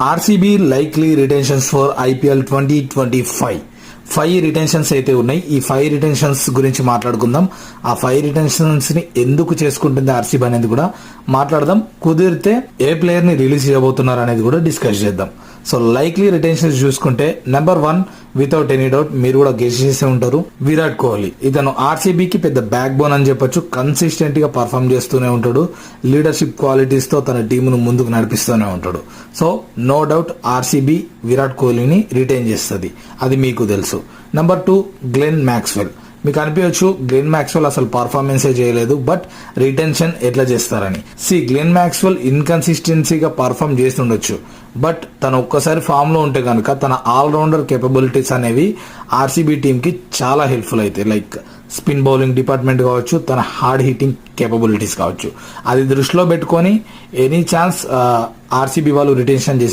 RCB likely retentions for IPL 2025. 5 retentions అయితే ఉన్నాయి. ఈ 5 రిటెన్షన్స్ గురించి మాట్లాడుకుందాం. ఆ 5 రిటెన్షన్స్ ని ఎందుకు చేసుకుంటుంది ఆర్సీబీ అనేది కూడా మాట్లాడదాం. కుదిరితే ఏ ప్లేయర్ ని రిలీజ్ చేయబోతున్నారు అనేది కూడా డిస్కస్ చేద్దాం. సో లైక్లీ రిటెన్షన్స్ చూసుకుంటే నెంబర్ 1 వితౌట్ ఎనీ డౌట్ మీరు కూడా గెస్ చేసే ఉంటారు, విరాట్ కోహ్లీ. ఇతను ఆర్సీబీకి పెద్ద బ్యాక్ బోన్ అని చెప్పొచ్చు. కన్సిస్టెంట్ గా పర్ఫామ్ చేస్తూనే ఉంటాడు. లీడర్షిప్ క్వాలిటీస్ తో తన టీమును ముందుకు నడిపిస్తూనే ఉంటాడు. So no doubt RCB Virat కోహ్లీని రిటైన్ చేస్తుంది, అది మీకు తెలుసు. Number 2 Glenn Maxwell. మీకు అనిపించవచ్చు గ్లెన్ మ్యాక్స్వెల్ అసలు పర్ఫార్మెన్సే చేయలేదు, బట్ రిటెన్షన్ ఎట్లా చేస్తారని. గ్లెన్ మ్యాక్స్వెల్ ఇన్కన్సిస్టెన్సీగా పర్ఫామ్ చేస్తుండొచ్చు, బట్ తను ఒక్కసారి ఫామ్ లో ఉంటే కనుక తన ఆల్రౌండర్ కేపబిలిటీస్ అనేవి ఆర్సీబీ టీమ్ కి చాలా హెల్ప్ఫుల్ అవుతాయి. లైక్ స్పిన్ బౌలింగ్ డిపార్ట్మెంట్ కావచ్చు, తన హార్డ్ హిట్టింగ్ కేపబిలిటీస్ కావచ్చు. అది దృష్టిలో పెట్టుకొని ఎనీ ఛాన్స్ ఆర్సీబీ వాళ్ళు రిటెన్షన్ చేసి